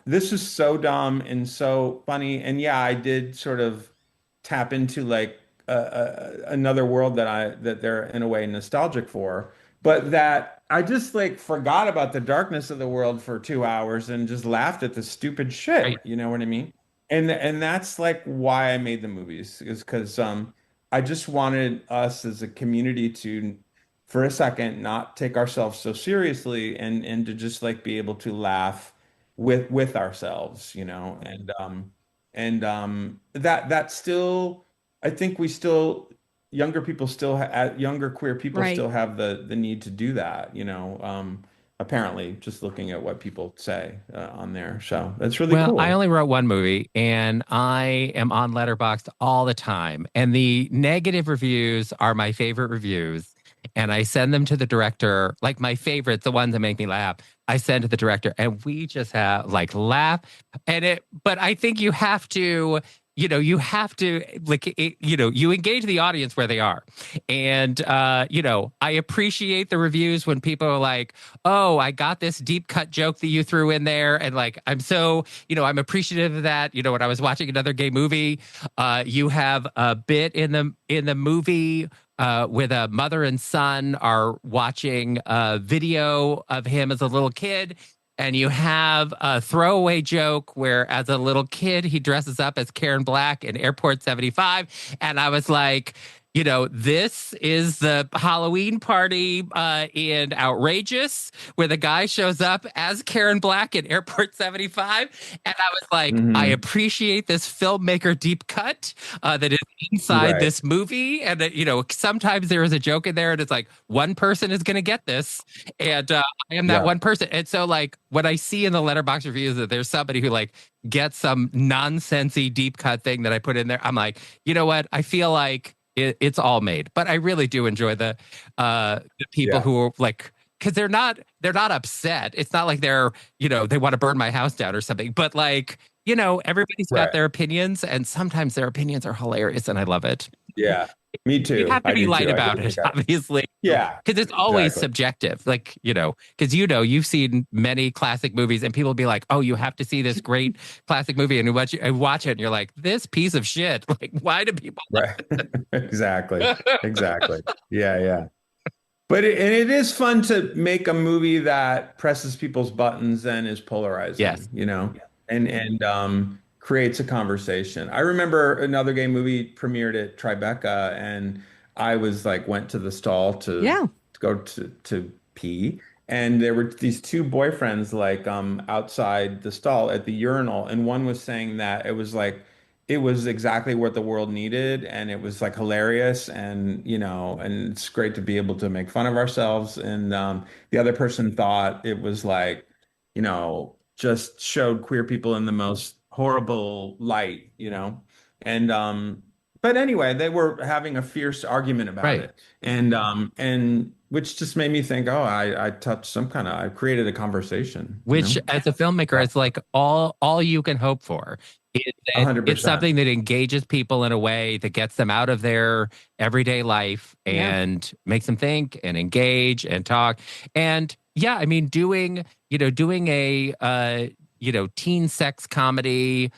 this is so dumb and so funny. And yeah, I did sort of tap into like another world that they're in a way nostalgic for, but that I just like forgot about the darkness of the world for 2 hours and just laughed at the stupid shit. Right. You know what I mean? And that's like why I made the movies is because I just wanted us as a community to, for a second, not take ourselves so seriously and to just like be able to laugh with ourselves, and that still, I think we still, younger people still younger queer people Right. still have the need to do that, apparently, just looking at what people say on there. So that's really Well, I cool. only wrote one movie and I am on Letterboxd all the time. And the negative reviews are my favorite reviews. And I send them to the director, like my favorites, the ones that make me laugh. I send to the director and we just have like laugh. But I think you have to like, you engage the audience where they are. And, I appreciate the reviews when people are like, oh, I got this deep cut joke that you threw in there. And like, I'm appreciative of that. When I was watching another gay movie, you have a bit in the movie with a mother and son are watching a video of him as a little kid. And you have a throwaway joke where, as a little kid, he dresses up as Karen Black in Airport 75. And I was like, this is the Halloween party in Outrageous, where the guy shows up as Karen Black in Airport 75. And I was like, I Hmm. appreciate this filmmaker deep cut that is inside Right. this movie. And, sometimes there is a joke in there, and it's like, one person is going to get this. And I am that Yeah. one person. And so, like, when I see in the letterbox reviews that there's somebody who, like, gets some nonsensy deep cut thing that I put in there, I'm like, you know what? I feel like it's all made. But I really do enjoy the people Yeah. who are like, because they're not upset. It's not like they're, they want to burn my house down or something. But like, everybody's got Right. their opinions, and sometimes their opinions are hilarious, and I love it. Yeah. Me You too. have to I be do light too. I about do it, think obviously, yeah, because it's always exactly. subjective. Like, because you've seen many classic movies, and people be like, "Oh, you have to see this great classic movie," and you watch it, and you're like, "This piece of shit." Like, why do people? Right. Exactly. Exactly. Yeah, yeah. And it is fun to make a movie that presses people's buttons and is Yes, polarizing, and creates a conversation. I remember another gay movie premiered at Tribeca, and I was like went to the stall Yeah. to go to pee, and there were these two boyfriends like outside the stall at the urinal, and one was saying that it was exactly what the world needed, and it was like hilarious, and it's great to be able to make fun of ourselves. And the other person thought it was like, just showed queer people in the most horrible light. And but anyway, they were having a fierce argument about right. it. And which just made me think, oh, I touched I created a conversation, you Which, know? as a filmmaker, it's like all you can hope for is that it's 100%. something that engages people in a way that gets them out of their everyday life Yeah. and makes them think and engage and talk. And yeah, I mean, doing a teen sex comedy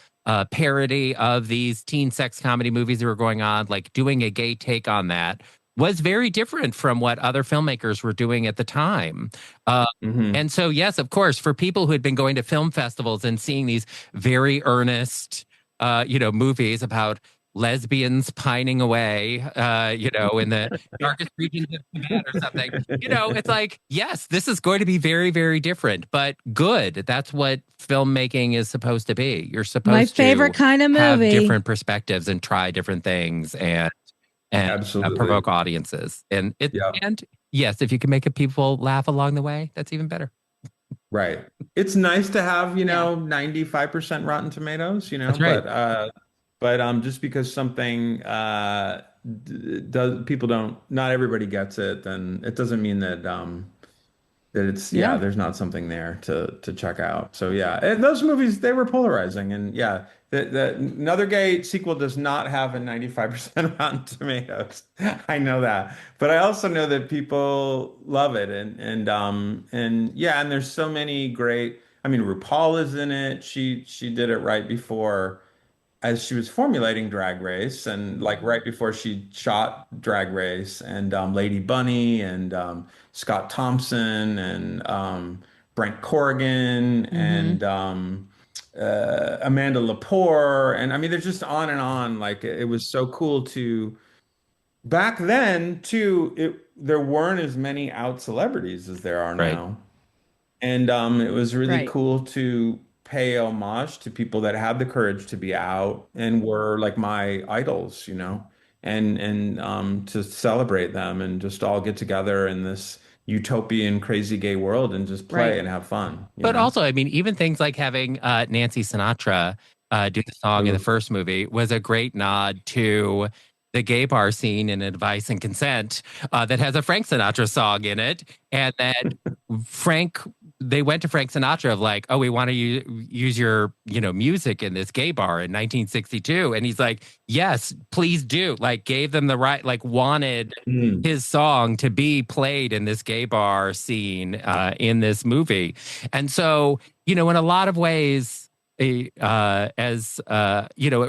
parody of these teen sex comedy movies that were going on, like doing a gay take on that was very different from what other filmmakers were doing at the time. Uh, Hmm. and so, yes, of course, for people who had been going to film festivals and seeing these very earnest, movies about lesbians pining away, in the darkest regions of Tibet or something, it's like, yes, this is going to be very, very different, but good. That's what filmmaking is supposed to be. You're My supposed favorite to kind of have movie. different perspectives and try different things and Absolutely. provoke audiences. Yeah. And yes, if you can make people laugh along the way, that's even better. Right. It's nice to have, Yeah. 95% Rotten Tomatoes, That's right. but just because something does people don't not everybody gets it, then it doesn't mean that it's Yeah. there's not something there to check out. So yeah, and those movies they were polarizing, and yeah, the Another Gay sequel does not have a 95% Rotten Tomatoes. I know that, but I also know that people love it, and yeah, and there's so many great. I mean, RuPaul is in it. She did it right before as she was formulating Drag Race, and like right before she shot Drag Race, and Lady Bunny, and Scott Thompson, and Brent Corrigan, Mm-hmm. and Amanda Lepore, and I mean, there's just on and on. Like it was so cool to back then too. There weren't as many out celebrities as there are Right. now. And it was really Right. cool to pay homage to people that had the courage to be out and were like my idols, and to celebrate them and just all get together in this utopian, crazy gay world and just play Right. and have fun, But also, I mean, even things like having Nancy Sinatra do the song in the Ooh. first movie was a great nod to the gay bar scene in Advice and Consent that has a Frank Sinatra song in it. And that Frank, they went to Frank Sinatra of like, oh, we want to use your, music in this gay bar in 1962. And he's like, yes, please do. Like, gave them the right, like, wanted Mm. his song to be played in this gay bar scene in this movie. And so, in a lot of ways, it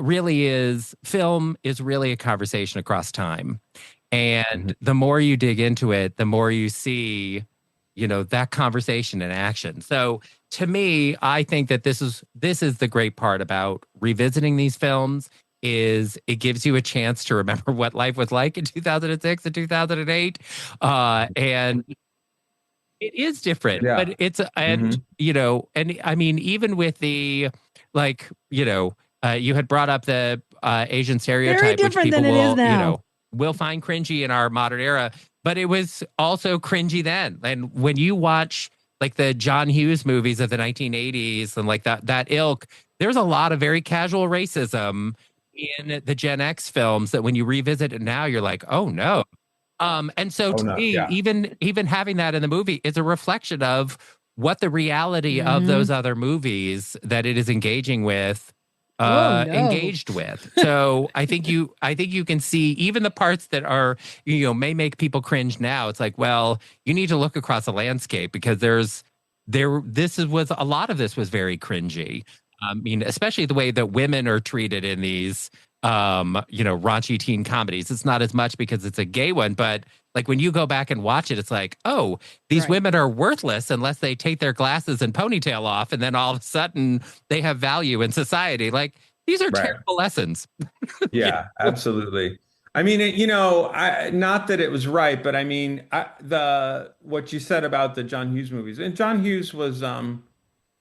really is, film is really a conversation across time. Mhm. And the more you dig into it, the more you see, that conversation in action. So to me, I think that this is the great part about revisiting these films is it gives you a chance to remember what life was like in 2006 and 2008. And it is different, but Yeah. Hmm. and I mean, even with the, like, you had brought up the Asian Very stereotype, which different than people it is will, now. will find cringy in our modern era, but it was also cringy then. And when you watch like the John Hughes movies of the 1980s and like that ilk, there's a lot of very casual racism in the Gen X films that when you revisit it now, you're like, oh no. And so Oh to no, me, yeah. even having that in the movie is a reflection of what the reality of Hmm. those other movies that it is Oh no. engaged with. So I think you can see even the parts that are, may make people cringe now. It's like, well, you need to look across the landscape because was a lot of this was very cringy. I mean, especially the way that women are treated in these raunchy teen comedies. It's not as much because it's a gay one, but like when you go back and watch it, it's like, oh, these Right. women are worthless unless they take their glasses and ponytail off, and then all of a sudden they have value in society. Like these are Right. terrible lessons. You Yeah, know? absolutely. I mean, I not that it was right, but I mean, the what you said about the John Hughes movies, and John Hughes was, well,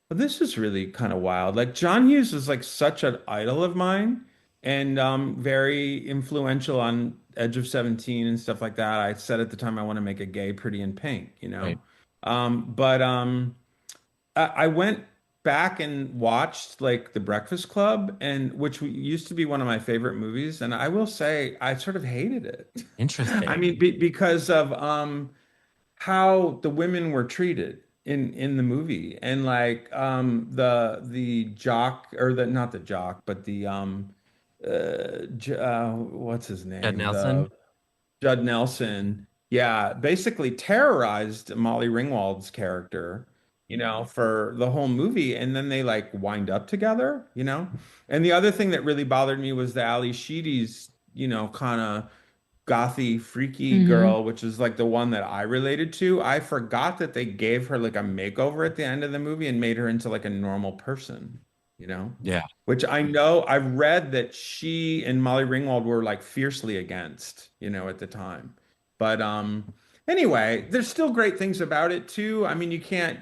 this is really kind of wild. Like John Hughes is like such an idol of mine, and very influential on Edge of 17 and stuff like that. I said at the time I want to make a gay Pretty in Pink, Right. but I went back and watched like The Breakfast Club, and which used to be one of my favorite movies, and I will say I sort of hated it. I Interesting. mean, because of how the women were treated in the movie, and like the jock, or the not the jock, but the what's his Judd name, Nelson. the Judd Nelson, yeah, basically terrorized Molly Ringwald's character, for the whole movie. And then they like wind up together. And the other thing that really bothered me was the Ali Sheedy's, kind of gothy, freaky Hmm. girl, which is like the one that I related to. I forgot that they gave her like a makeover at the end of the movie and made her into like a normal person, you know? Yeah. Which I know I've read that she and Molly Ringwald were like fiercely against, at the time. But anyway, there's still great things about it too. I mean, you can't,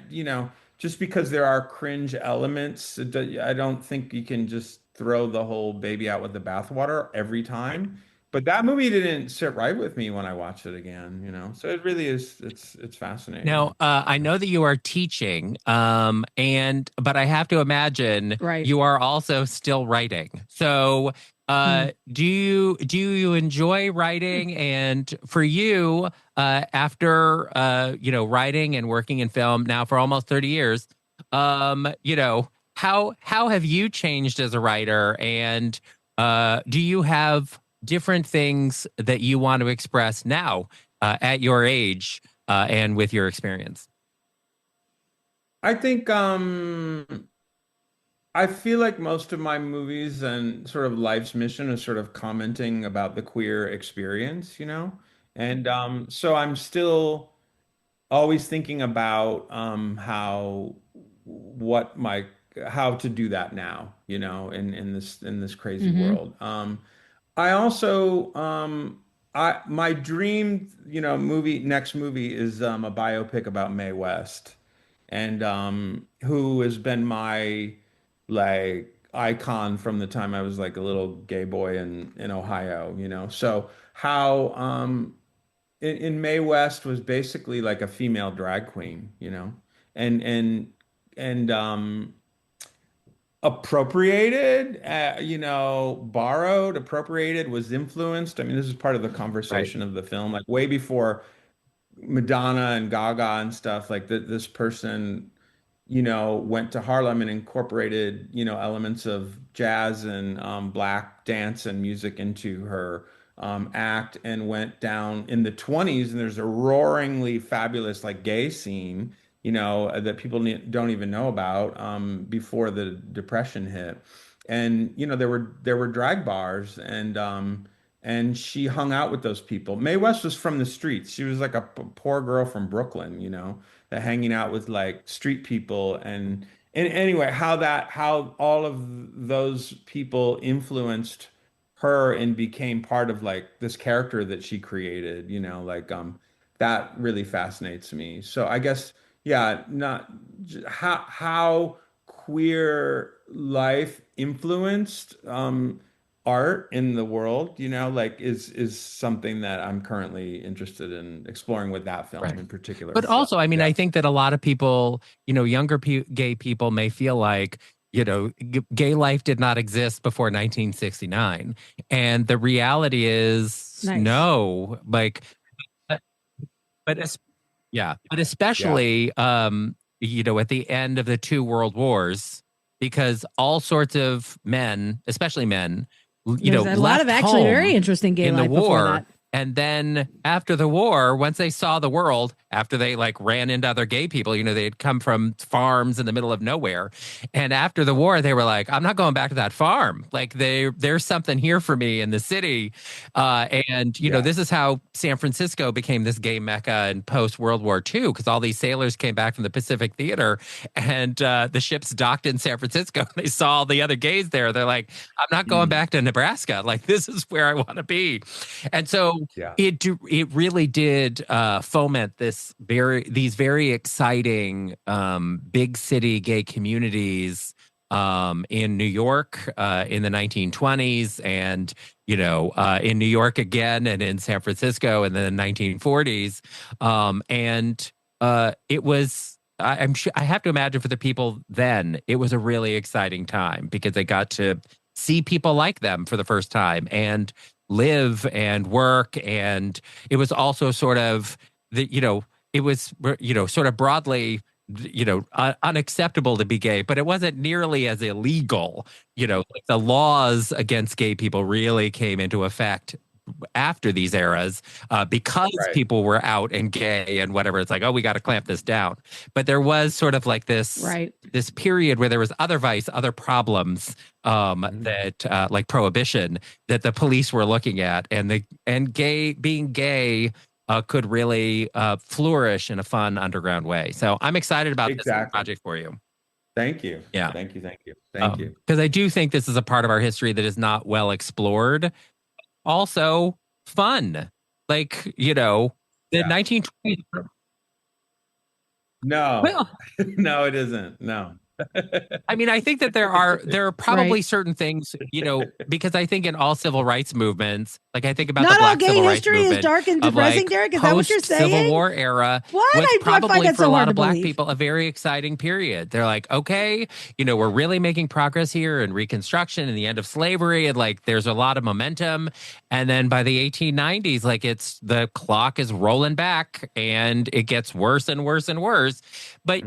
just because there are cringe elements, I don't think you can just throw the whole baby out with the bathwater every Right. time. But that movie didn't sit right with me when I watched it again. So it really is, it's Now, fascinating. I know that you are teaching, but I have to imagine Right. you are also still writing. So, Mm. do you enjoy writing? And for you, after writing and working in film now for almost 30 years, how have you changed as a writer? And do you have different things that you want to express now at your age? And with your experience. I think I feel like most of my movies and sort of life's mission is sort of commenting about the queer experience. And so I'm still always thinking about what my how to do that now, in this crazy Hmm. world. I also I my dream, next movie is a biopic about Mae West, and who has been my like icon from the time I was like a little gay boy in Ohio. So how in Mae West was basically like a female drag queen, and appropriated, borrowed, appropriated, was influenced. I mean, this is part of the Right. conversation of the film, like way before Madonna and Gaga and stuff. Like this person, went to Harlem and incorporated, elements of jazz and black dance and music into her act, and went down in the 20s. And there's a roaringly fabulous like gay scene, that people don't even know about before the Depression hit. And there were drag bars, and she hung out with those people. Mae West was from the streets. She was like a poor girl from Brooklyn, that hanging out with like street people, and anyway, how all of those people influenced her and became part of like this character that she created, like that really fascinates me. So I guess, yeah, not how queer life influenced art in the world, like is something that I'm currently interested in exploring with that film Right. in particular. But So also, I mean, yeah. I think that a lot of people, younger gay people may feel like, gay life did not exist before 1969. And the reality is Nice. no, like, but, but Yeah. especially, at the end of the two world wars, because all sorts of men, especially men, There's a lot of left actually very home interesting gay in the life before war. that. And then after the war, once they saw the world, after they like ran into other gay people, they had come from farms in the middle of nowhere. And after the war, they were like, I'm not going back to that farm. Like there's something here for me in the city. And Yeah. this is how San Francisco became this gay mecca in post World War II, because all these sailors came back from the Pacific Theater, and the ships docked in San Francisco. They saw all the other gays there. They're like, I'm not going Mm. back to Nebraska. Like, this is where I want to be. And so Yeah. it really did foment these very exciting big city gay communities in New York in the 1920s, and in New York again, and in San Francisco in the 1940s. And it was, I'm sure, I have to imagine for the people then, it was a really exciting time because they got to see people like them for the first time and live and work. And it was also sort of it was, sort of broadly, unacceptable to be gay, but it wasn't nearly as illegal. Like the laws against gay people really came into effect after these eras, because Right. people were out and gay and whatever. It's like, oh, we got to clamp this down. But there was sort of like this period where there was other vice, other problems, that like prohibition, that the police were looking at, and being gay could really flourish in a fun underground way. So I'm excited about this Exactly. project for you. Thank you. Yeah. Thank you. Thank you. Thank you. Because I do think this is a part of our history that is not well explored. Also fun. Like, the Yeah. 1920s. No, Well, no, it isn't. No. I mean, I think that there are probably certain things, because I think in all civil rights movements, like I think about Not the all Black gay civil rights history is movement dark and of, depressing, like, Derek. Is that what you're saying? Civil War era What? was I find probably that for so a lot hard to of Black believe. people a very exciting period. They're like, okay, we're really making progress here in Reconstruction and the end of slavery, and like there's a lot of momentum. And then by the 1890s, like the clock is rolling back and it gets worse and worse and worse. But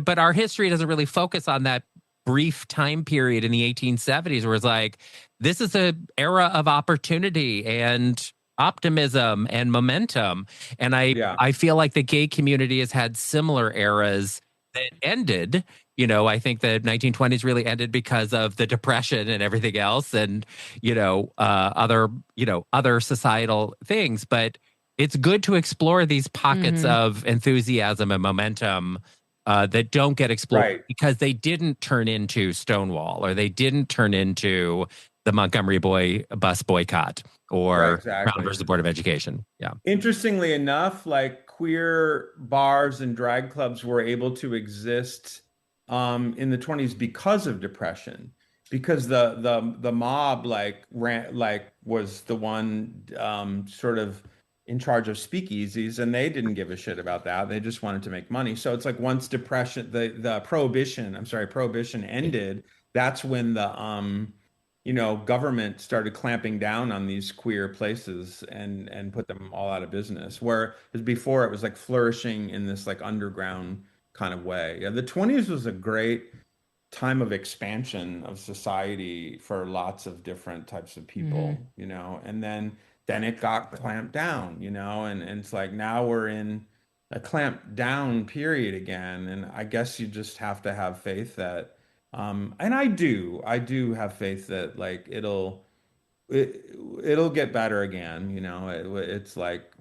but our history doesn't really focus on that brief time period in the 1870s where it's like, this is an era of opportunity and optimism and momentum. And I feel like the gay community has had similar eras that ended. I think the 1920s really ended because of the Depression and everything else, and other societal things. But it's good to explore these pockets of enthusiasm and momentum that don't get explored because they didn't turn into Stonewall, or they didn't turn into the Montgomery bus boycott, or Brown versus the Board of Education. Yeah. Interestingly enough, like queer bars and drag clubs were able to exist in the 20s because of depression, because the mob was the one sort of in charge of speakeasies, and they didn't give a shit about that. They just wanted to make money. So it's like once the prohibition ended, that's when the government started clamping down on these queer places and put them all out of business. Whereas before it was like flourishing in this like underground kind of way. Yeah, the 20s was a great time of expansion of society for lots of different types of people, and then it got clamped down, and it's like now we're in a clamped down period again. And I guess you just have to have faith that and I do have faith that like it'll get better again, it's like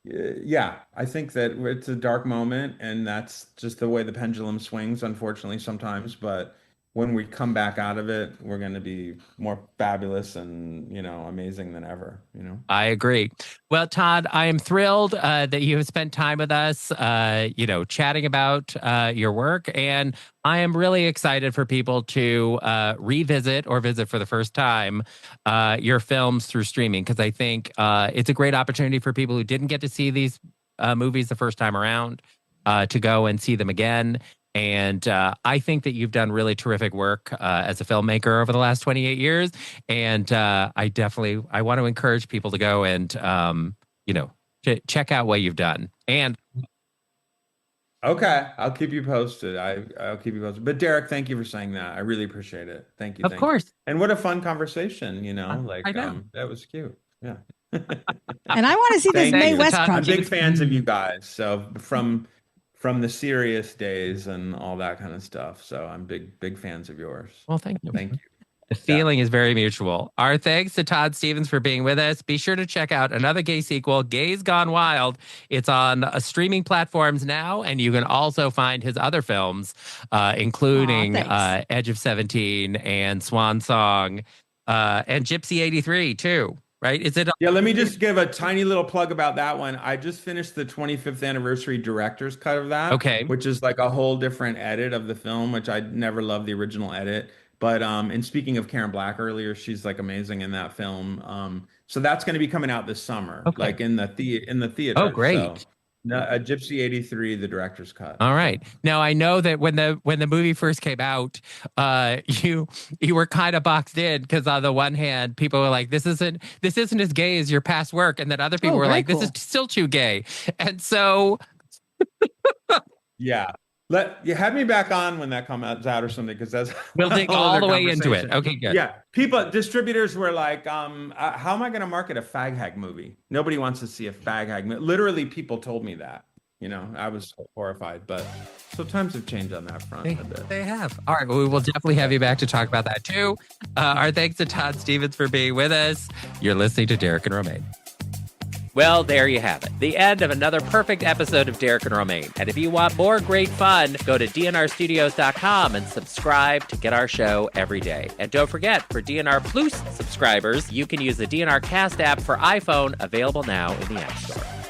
yeah, I think that it's a dark moment, and that's just the way the pendulum swings, unfortunately, sometimes. But when we come back out of it, we're going to be more fabulous and, amazing than ever, I agree. Well, Todd, I am thrilled that you have spent time with us, chatting about your work. And I am really excited for people to revisit or visit for the first time your films through streaming, because I think it's a great opportunity for people who didn't get to see these movies the first time around to go and see them again. And I think that you've done really terrific work as a filmmaker over the last 28 years. And I want to encourage people to go and, check out what you've done. And Okay, I'll keep you posted. I'll keep you posted. But Derek, thank you for saying that. I really appreciate it. Thank you. of course, And what a fun conversation, like I know. that was cute. Yeah. And I want to see this Thank Mae you. West I'm I'm project. big fans of you guys. So from the serious days and all that kind of stuff. So I'm big fans of yours. Well, thank you. Thank you. The feeling is very mutual. Our thanks to Todd Stephens for being with us. Be sure to check out another gay sequel, Gays Gone Wild. It's on streaming platforms now, and you can also find his other films, including Edge of 17 and Swan Song, and Gypsy 83 too. Right? Is it? Yeah, let me just give a tiny little plug about that one. I just finished the 25th anniversary director's cut of that. Okay. Which is like a whole different edit of the film, which I never loved the original edit. But and speaking of Karen Black earlier, she's like amazing in that film. So that's going to be coming out this summer, like in the theater. Oh, great. So, Gypsy 83, the director's cut. All right. Now I know that when the movie first came out, you were kind of boxed in because on the one hand, people were like, "This isn't as gay as your past work," and then other people were like, "This is still too gay." And so, yeah. Have me back on when that comes out or something, because that's we'll dig all the way into it. Okay, good. Yeah, distributors were like, how am I going to market a fag hag movie? Nobody wants to see a fag hag movie. Literally, people told me that. I was horrified, but so times have changed on that front a bit. They have. All right, well, we will definitely have you back to talk about that too. Our thanks to Todd Stephens for being with us. You're listening to Derek and Romaine. Well, there you have it. The end of another perfect episode of Derek and Romaine. And if you want more great fun, go to dnrstudios.com and subscribe to get our show every day. And don't forget, for DNR Plus subscribers, you can use the DNR Cast app for iPhone, available now in the App Store.